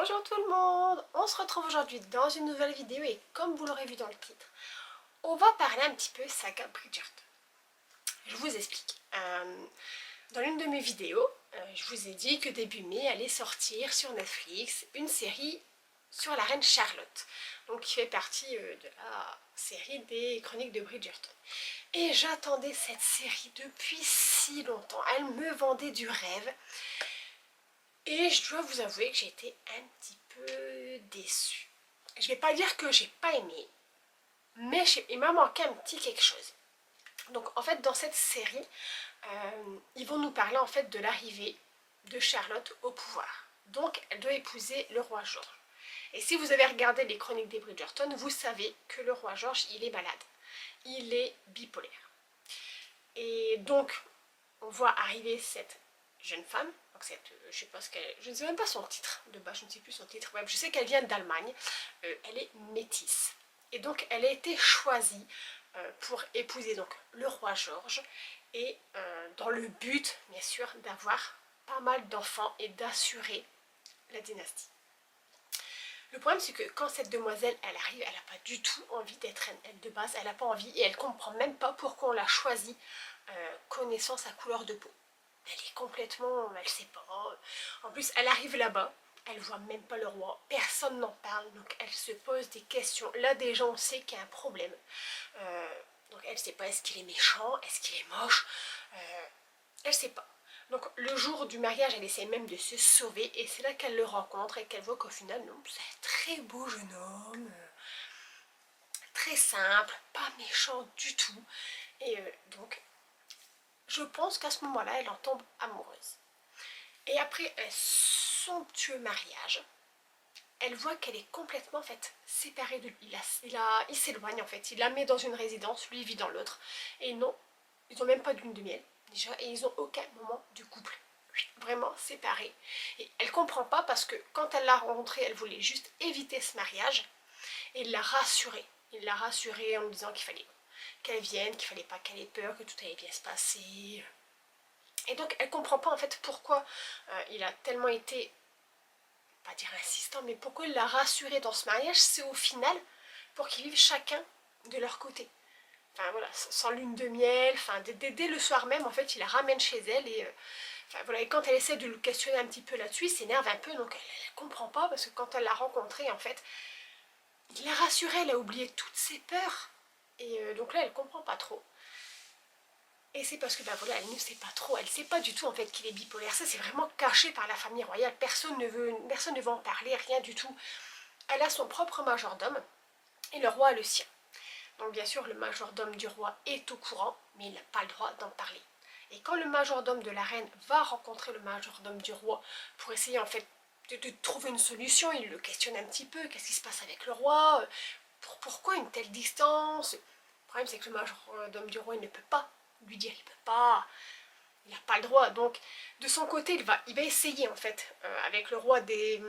Bonjour tout le monde, on se retrouve aujourd'hui dans une nouvelle vidéo et comme vous l'aurez vu dans le titre, on va parler un petit peu saga Bridgerton. Je vous explique. Dans l'une de mes vidéos, je vous ai dit que début mai allait sortir sur Netflix une série sur la reine Charlotte, donc qui fait partie de la série des Chroniques de Bridgerton. Et j'attendais cette série depuis si longtemps, elle me vendait du rêve. Et je dois vous avouer que j'ai été un petit peu déçue. Je vais pas dire que j'ai pas aimé, mais il m'a manqué un petit quelque chose. Donc en fait dans cette série, ils vont nous parler en fait de l'arrivée de Charlotte au pouvoir. Donc elle doit épouser le roi George. Et si vous avez regardé les chroniques des Bridgerton, vous savez que le roi George, il est malade. Il est bipolaire. Et donc on voit arriver cette jeune femme, donc je sais pas je ne sais même pas son titre de base, je ne sais plus son titre, ouais, je sais qu'elle vient d'Allemagne, elle est métisse. Et donc elle a été choisie pour épouser donc le roi George et dans le but bien sûr d'avoir pas mal d'enfants et d'assurer la dynastie. Le problème c'est que quand cette demoiselle elle arrive, elle n'a pas du tout envie d'être reine, elle de base elle n'a pas envie et elle comprend même pas pourquoi on l'a choisie connaissant sa couleur de peau. Elle est complètement, elle sait pas. En plus, elle arrive là-bas, elle voit même pas le roi, personne n'en parle, donc elle se pose des questions. Là déjà, on sait qu'il y a un problème. Donc elle sait pas, est-ce qu'il est méchant, est-ce qu'il est moche, elle sait pas. Donc le jour du mariage, elle essaie même de se sauver et c'est là qu'elle le rencontre et qu'elle voit qu'au final, non, c'est un très beau jeune homme, très simple, pas méchant du tout. Et donc je pense qu'à ce moment-là, elle en tombe amoureuse. Et après un somptueux mariage, elle voit qu'elle est complètement en fait séparée de lui. Il s'éloigne en fait, il la met dans une résidence, lui il vit dans l'autre. Et non, ils n'ont même pas de lune de miel déjà, et ils n'ont aucun moment de couple. Vraiment séparés. Et elle comprend pas parce que quand elle l'a rencontré, elle voulait juste éviter ce mariage. Et il l'a rassurée. Il l'a rassurée en lui disant qu'il fallait qu'elle vienne, qu'il fallait pas qu'elle ait peur, que tout allait bien se passer. Et donc elle comprend pas en fait pourquoi il a tellement été, pas dire insistant, mais pourquoi il l'a rassuré dans ce mariage, c'est au final pour qu'ils vivent chacun de leur côté. Enfin voilà, sans lune de miel, enfin dès le soir même en fait il la ramène chez elle et enfin, voilà, et quand elle essaie de le questionner un petit peu là-dessus, il s'énerve un peu, donc elle comprend pas parce que quand elle l'a rencontré en fait, il l'a rassurée, elle a oublié toutes ses peurs. Et donc là elle comprend pas trop. Et c'est parce que bah voilà, elle ne sait pas trop, elle sait pas du tout en fait qu'il est bipolaire. Ça c'est vraiment caché par la famille royale, personne ne veut en parler, rien du tout. Elle a son propre majordome et le roi a le sien. Donc bien sûr le majordome du roi est au courant, mais il n'a pas le droit d'en parler. Et quand le majordome de la reine va rencontrer le majordome du roi pour essayer en fait de trouver une solution, il le questionne un petit peu, qu'est-ce qui se passe avec le roi, pourquoi une telle distance. Le problème c'est que le majordome du roi il ne peut pas lui dire, il peut pas, il n'a pas le droit. Donc de son côté il va essayer en fait avec le roi de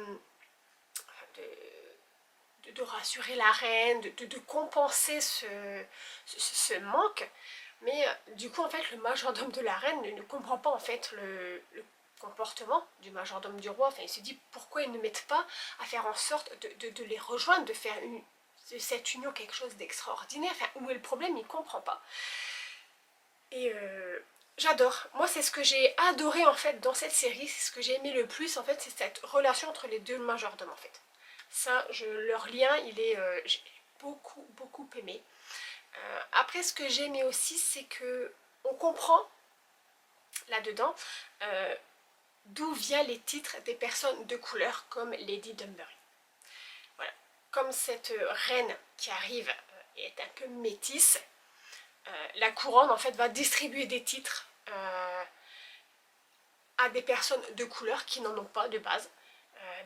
rassurer la reine, de compenser ce manque. Mais du coup en fait le majordome de la reine ne comprend pas en fait le comportement du majordome du roi. Enfin il se dit pourquoi ils ne mettent pas à faire en sorte de les rejoindre, de faire de cette union quelque chose d'extraordinaire. Enfin où est le problème, il ne comprend pas. Et j'adore. Moi, c'est ce que j'ai adoré en fait dans cette série. C'est ce que j'ai aimé le plus en fait, c'est cette relation entre les deux majordomes en fait. Ça, leur lien, j'ai beaucoup aimé. Après, ce que j'ai aimé aussi, c'est que on comprend là-dedans d'où viennent les titres des personnes de couleur comme Lady Dunbury. Voilà. Comme cette reine qui arrive est un peu métisse, la couronne en fait va distribuer des titres à des personnes de couleur qui n'en ont pas de base,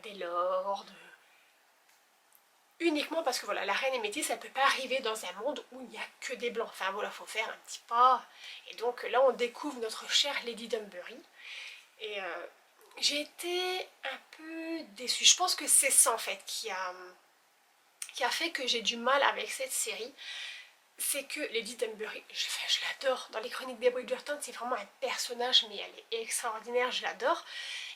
des lords, uniquement parce que voilà, la reine est métisse, elle ne peut pas arriver dans un monde où il n'y a que des blancs. Enfin voilà, il faut faire un petit pas. Et donc là, on découvre notre chère Lady Dunbury. Et j'ai été un peu déçue. Je pense que c'est ça en fait qui a fait que j'ai du mal avec cette série. c'est que Lady Dunbury, je l'adore. Dans les chroniques des Bridgerton, c'est vraiment un personnage, mais elle est extraordinaire, je l'adore.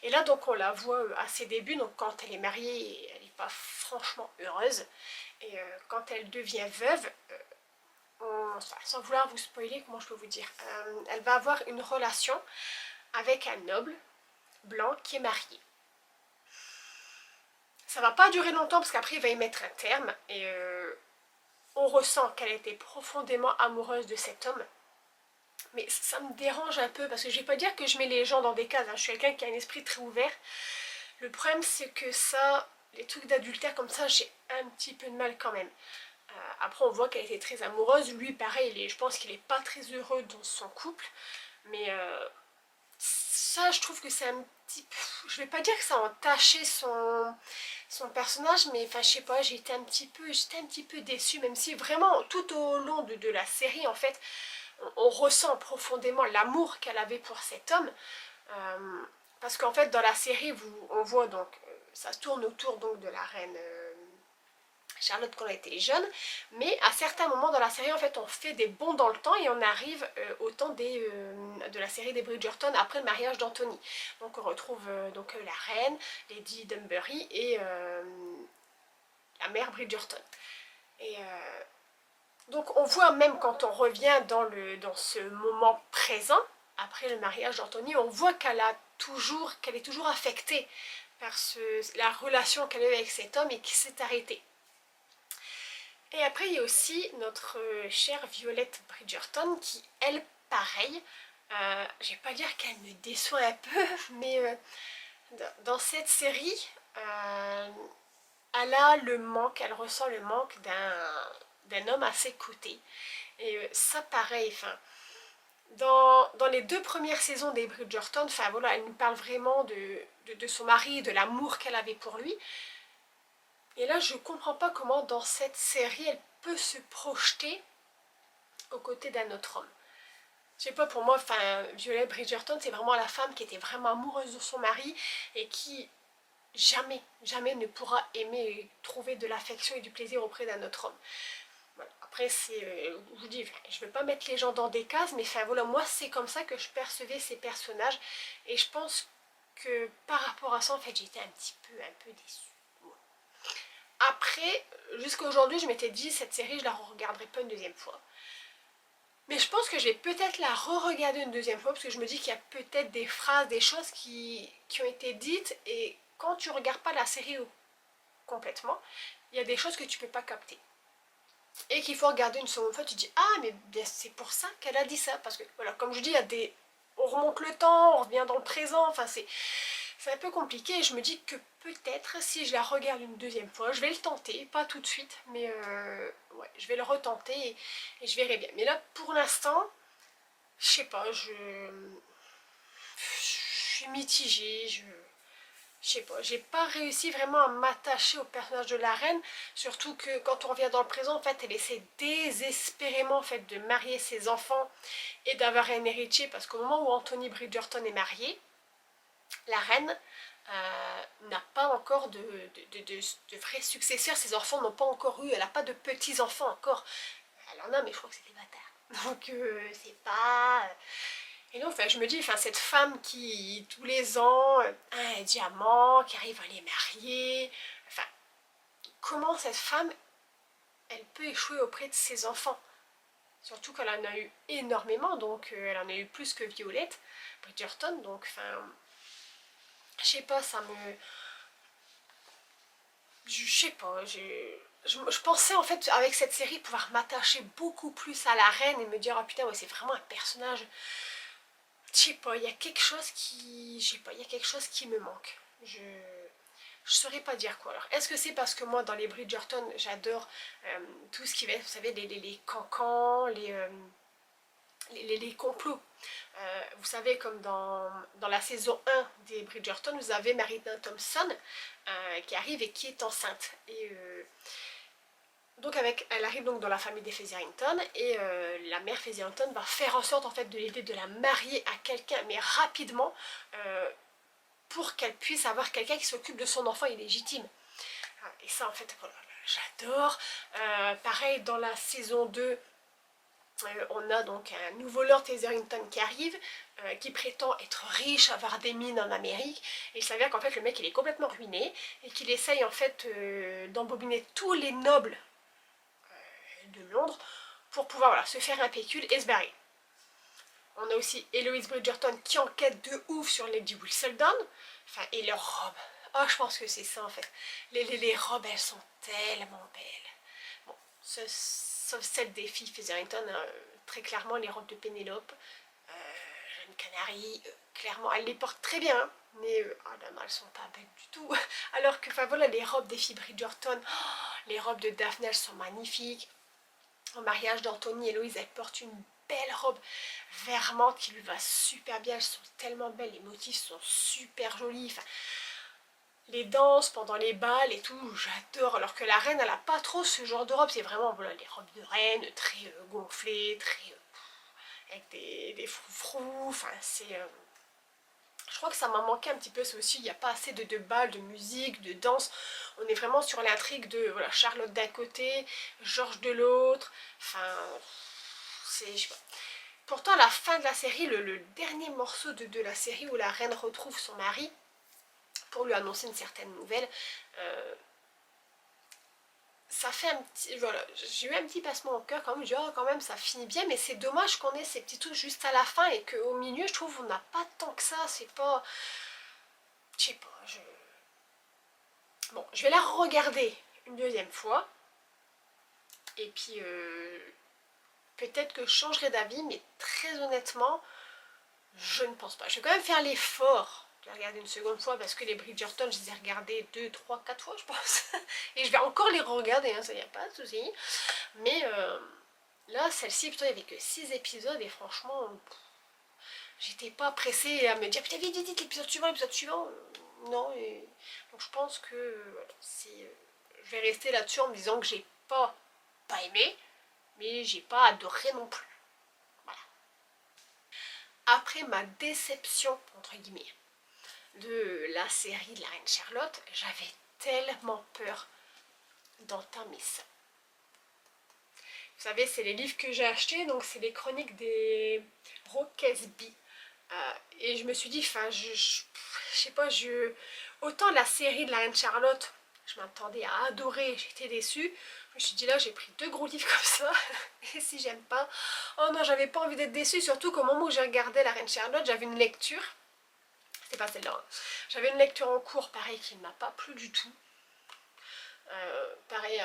Et là, donc, on la voit à ses débuts, donc quand elle est mariée, elle n'est pas franchement heureuse. Et quand elle devient veuve, enfin, sans vouloir vous spoiler, comment je peux vous dire, elle va avoir une relation avec un noble blanc qui est marié. Ça va pas durer longtemps parce qu'après il va y mettre un terme et on ressent qu'elle était profondément amoureuse de cet homme. Mais ça me dérange un peu parce que je vais pas dire que je mets les gens dans des cases, hein. Je suis quelqu'un qui a un esprit très ouvert. Le problème c'est que ça, les trucs d'adultère comme ça, j'ai un petit peu de mal quand même. Après on voit qu'elle était très amoureuse, lui pareil, je pense qu'il est pas très heureux dans son couple. Mais ça je trouve que c'est un petit peu... Je vais pas dire que ça a entaché son personnage, mais enfin je sais pas, j'étais un petit peu déçue, même si vraiment tout au long de la série en fait, on ressent profondément l'amour qu'elle avait pour cet homme. Parce qu'en fait dans la série on voit donc ça tourne autour donc de la reine Charlotte quand elle était jeune, mais à certains moments dans la série en fait on fait des bonds dans le temps et on arrive au temps de la série des Bridgerton après le mariage d'Anthony. Donc on retrouve donc la reine, Lady Dunbury et la mère Bridgerton. Et donc on voit même quand on revient dans ce moment présent, après le mariage d'Anthony, on voit qu'elle est toujours affectée par la relation qu'elle a eue avec cet homme et qui s'est arrêtée. Et après, il y a aussi notre chère Violette Bridgerton qui, elle, pareil, je vais pas dire qu'elle me déçoit un peu, mais dans cette série, elle ressent le manque d'un homme à ses côtés. Et ça, pareil, enfin, dans les 2 premières saisons des Bridgerton, enfin voilà, elle nous parle vraiment de son mari, de l'amour qu'elle avait pour lui. Et là, je comprends pas comment dans cette série, elle peut se projeter aux côtés d'un autre homme. Je sais pas, pour moi, enfin, Violet Bridgerton, c'est vraiment la femme qui était vraiment amoureuse de son mari et qui jamais, jamais ne pourra aimer et trouver de l'affection et du plaisir auprès d'un autre homme. Voilà. Après, je vous dis, je ne veux pas mettre les gens dans des cases, mais enfin voilà, moi c'est comme ça que je percevais ces personnages et je pense que par rapport à ça, en fait, j'étais un peu déçue. Après, jusqu'à aujourd'hui, je m'étais dit, cette série, je la re-regarderai pas une deuxième fois. Mais je pense que je vais peut-être la re-regarder une deuxième fois, parce que je me dis qu'il y a peut-être des phrases, des choses qui ont été dites, et quand tu regardes pas la série complètement, il y a des choses que tu peux pas capter. Et qu'il faut regarder une seconde fois, tu dis, ah, mais c'est pour ça qu'elle a dit ça. Parce que, voilà, comme je dis, il y a des... On remonte le temps, on revient dans le présent, enfin c'est un peu compliqué et je me dis que peut-être si je la regarde une deuxième fois, je vais le tenter, pas tout de suite, mais ouais, je vais le retenter et je verrai bien. Mais là, pour l'instant, je sais pas, je suis mitigée, je sais pas, j'ai pas réussi vraiment à m'attacher au personnage de la reine, surtout que quand on revient dans le présent, en fait, elle essaie désespérément en fait, de marier ses enfants et d'avoir un héritier, parce qu'au moment où Anthony Bridgerton est marié, la reine n'a pas encore de vrais successeurs, ses enfants n'ont pas encore eu, elle n'a pas de petits-enfants encore. Elle en a, mais je crois que c'est des bâtards. Donc c'est pas... Et donc enfin, je me dis, enfin, cette femme qui, tous les ans, a un diamant, qui arrive à les marier, enfin, comment cette femme, elle peut échouer auprès de ses enfants? Surtout qu'elle en a eu énormément, donc elle en a eu plus que Violette Bridgerton, donc enfin... Je sais pas, ça me... Je sais pas, je pensais en fait avec cette série pouvoir m'attacher beaucoup plus à la reine et me dire, ah putain, ouais, c'est vraiment un personnage... Je sais pas, il y a quelque chose qui... Je sais pas, il y a quelque chose qui me manque. Je saurais pas dire quoi. Alors, est-ce que c'est parce que moi, dans les Bridgerton, j'adore tout ce qui va être, vous savez, les cancans, les complots. Vous savez, comme dans la saison 1 des Bridgerton, vous avez Marina Thompson qui arrive et qui est enceinte. Et donc elle arrive donc dans la famille des Featherington et la mère Featherington va faire en sorte en fait de l'aider de la marier à quelqu'un, mais rapidement, pour qu'elle puisse avoir quelqu'un qui s'occupe de son enfant illégitime. Et ça en fait, voilà, j'adore. Pareil dans la saison 2, On a donc un nouveau Lord Etherington qui arrive, qui prétend être riche, avoir des mines en Amérique, et il s'avère qu'en fait le mec il est complètement ruiné, et qu'il essaye en fait d'embobiner tous les nobles de Londres pour pouvoir voilà, se faire un pécule et se barrer. On a aussi Héloïse Bridgerton qui enquête de ouf sur Lady Whistledown, enfin, et leurs robes. Oh, je pense que c'est ça en fait. Les robes, elles sont tellement belles. Bon, sauf celle des filles Featherington, hein, très clairement les robes de Pénélope, Jeune Canary, clairement, elle les porte très bien, hein, mais oh là, elles sont pas belles du tout. Alors que, enfin voilà, les robes des filles Bridgerton, oh, les robes de Daphne, elles sont magnifiques. Au mariage d'Anthony, Héloïse, elle porte une belle robe vermante qui lui va super bien, elles sont tellement belles, les motifs sont super jolis, enfin, les danses pendant les balles et tout, j'adore, alors que la reine, elle a pas trop ce genre de robe, c'est vraiment voilà, les robes de reine, très gonflées, très avec des froufrous, enfin c'est... je crois que ça m'a manqué un petit peu, c'est aussi, il n'y a pas assez de balles, de musique, de danse, on est vraiment sur l'intrigue de voilà, Charlotte d'un côté, Georges de l'autre, enfin, c'est, je sais pas. Pourtant, à la fin de la série, le dernier morceau de la série où la reine retrouve son mari, pour lui annoncer une certaine nouvelle, ça fait un petit... Voilà, j'ai eu un petit passement au cœur quand même, je dis, oh, quand même, ça finit bien, mais c'est dommage qu'on ait ces petits trucs juste à la fin et qu'au milieu, je trouve, on n'a pas tant que ça, c'est pas... Je sais pas, je... Bon, je vais la regarder une deuxième fois, et puis peut-être que je changerai d'avis, mais très honnêtement, je ne pense pas. Je vais quand même faire l'effort de la regarder une seconde fois parce que les Bridgerton, je les ai regardés 2, 3, 4 fois, je pense. Et je vais encore les regarder, hein, ça y a pas de souci. Mais là, celle-ci, putain, il n'y avait que 6 épisodes et franchement, j'étais pas pressée à me dire putain, vite, vite, vite, l'épisode suivant, l'épisode suivant. Non, et donc je pense que voilà, je vais rester là-dessus en me disant que j'ai pas aimé, mais j'ai pas adoré non plus. Voilà. Après ma déception, entre guillemets, de la série de la Reine Charlotte, j'avais tellement peur d'entamer ça. Vous savez, c'est les livres que j'ai achetés, donc c'est les chroniques des Roquesby. Et je me suis dit, enfin, je sais pas, autant la série de la Reine Charlotte, je m'attendais à adorer, j'étais déçue. Je me suis dit là, j'ai pris 2 gros livres comme ça, et si j'aime pas... Oh non, j'avais pas envie d'être déçue, surtout qu'au moment où j'ai regardé la Reine Charlotte, j'avais une lecture, c'était pas celle-là, hein. J'avais une lecture en cours, pareil, qui ne m'a pas plu du tout. Pareil,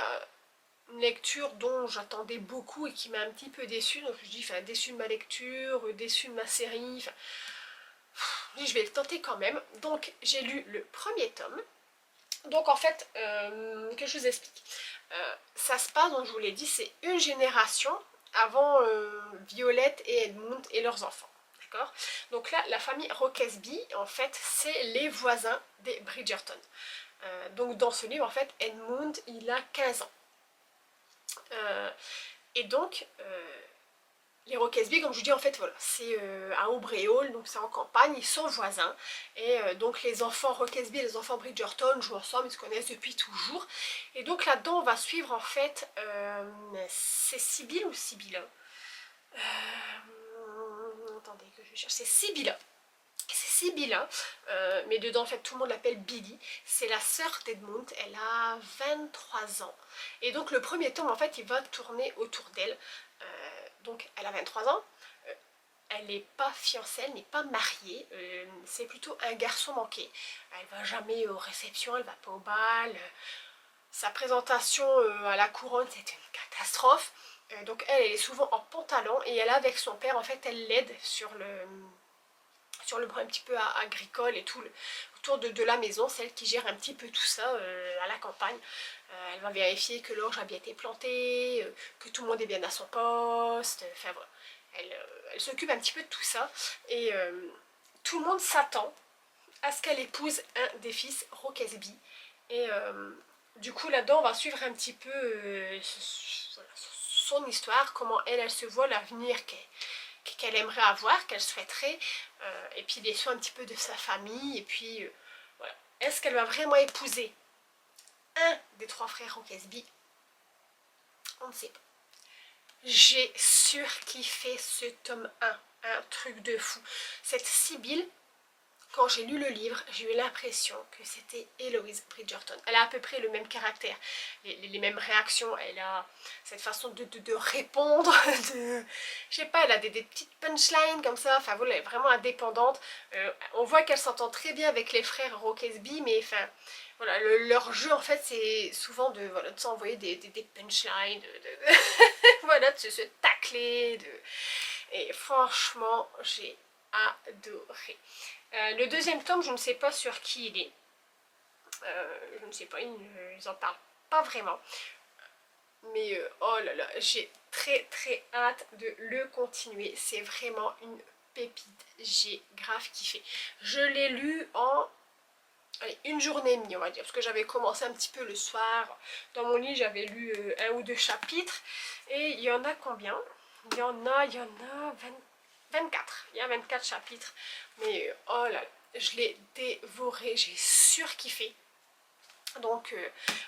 une lecture dont j'attendais beaucoup et qui m'a un petit peu déçue, donc je dis, enfin, déçue de ma lecture, déçue de ma série, enfin... Je vais le tenter quand même. Donc j'ai lu le premier tome. Donc en fait, que je vous explique. Ça se passe, donc je vous l'ai dit, c'est une génération avant Violette et Edmund et leurs enfants. D'accord. Donc là, la famille Roquesby, en fait, c'est les voisins des Bridgerton. Donc dans ce livre, en fait, Edmund, il a 15 ans. Et donc, les Roquesby, comme je vous dis, en fait, voilà, c'est à Aubréol, donc c'est en campagne, ils sont voisins. Et donc les enfants Roquesby et les enfants Bridgerton jouent ensemble, ils se connaissent depuis toujours. Et donc là-dedans, on va suivre en fait, c'est Sibylle ou Sibylla, attendez que je cherche, c'est Sibylla. C'est Sibylla, mais dedans en fait tout le monde l'appelle Billy. C'est la sœur d'Edmund, elle a 23 ans. Et donc le premier tome en fait il va tourner autour d'elle. Donc elle a 23 ans, elle n'est pas fiancée, elle n'est pas mariée, c'est plutôt un garçon manqué. Elle va jamais aux réceptions, elle va pas au bal. Sa présentation à la couronne c'était une catastrophe. Donc elle est souvent en pantalon et elle avec son père en fait elle l'aide sur le point un petit peu agricole et tout autour de la maison, celle qui gère un petit peu tout ça à la campagne. Elle va vérifier que l'orge a bien été plantée, que tout le monde est bien à son poste, enfin voilà. Elle s'occupe un petit peu de tout ça et tout le monde s'attend à ce qu'elle épouse un des fils Roquesby. Et du coup là-dedans on va suivre un petit peu son histoire, comment elle se voit l'avenir qu'elle aimerait avoir, qu'elle souhaiterait, et puis les soins un petit peu de sa famille, et puis voilà. Est-ce qu'elle va vraiment épouser un des 3 frères Roquesby? On ne sait pas. J'ai surkiffé ce tome 1, un truc de fou. Cette Sibylle, quand j'ai lu le livre, j'ai eu l'impression que c'était Héloïse Bridgerton. Elle a à peu près le même caractère, les mêmes réactions, elle a cette façon de répondre, je sais pas, elle a des petites punchlines comme ça, enfin voilà, elle est vraiment indépendante. On voit qu'elle s'entend très bien avec les frères Roquesby, mais enfin, voilà, leur jeu en fait c'est souvent de voilà, s'envoyer des punchlines, voilà, de se tacler, et franchement, j'ai adoré. Le deuxième tome, je ne sais pas sur qui il est. Je ne sais pas, ils en parlent pas vraiment. Mais oh là là, j'ai très très hâte de le continuer. C'est vraiment une pépite. J'ai grave kiffé. Je l'ai lu en une journée et demie, on va dire. Parce que j'avais commencé un petit peu le soir. Dans mon lit, j'avais lu un ou deux chapitres. Et il y en a combien? Il y en a 24. Il y a 24 chapitres. Mais oh là là, je l'ai dévoré. J'ai surkiffé. Donc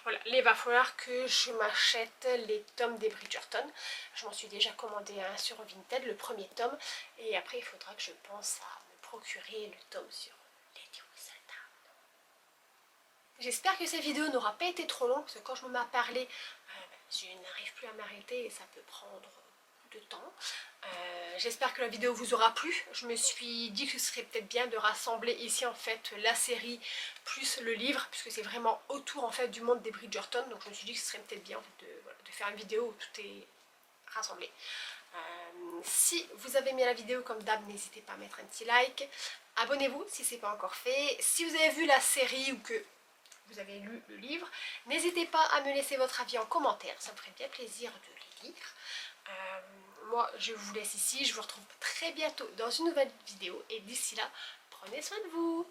voilà, il va falloir que je m'achète les tomes des Bridgerton. Je m'en suis déjà commandé un sur Vinted, le premier tome. Et après, il faudra que je pense à me procurer le tome sur Lady Whistledown. J'espère que cette vidéo n'aura pas été trop longue, parce que quand je me mets à parler, je n'arrive plus à m'arrêter et ça peut prendre de temps. J'espère que la vidéo vous aura plu. Je me suis dit que ce serait peut-être bien de rassembler ici en fait la série plus le livre, puisque c'est vraiment autour en fait du monde des Bridgerton. Donc je me suis dit que ce serait peut-être bien en fait, de faire une vidéo où tout est rassemblé. Si vous avez aimé la vidéo, comme d'hab, n'hésitez pas à mettre un petit like. Abonnez-vous si ce n'est pas encore fait. Si vous avez vu la série ou que vous avez lu le livre, n'hésitez pas à me laisser votre avis en commentaire, ça me ferait bien plaisir de les lire. Moi je vous laisse ici, je vous retrouve très bientôt dans une nouvelle vidéo et d'ici là, prenez soin de vous.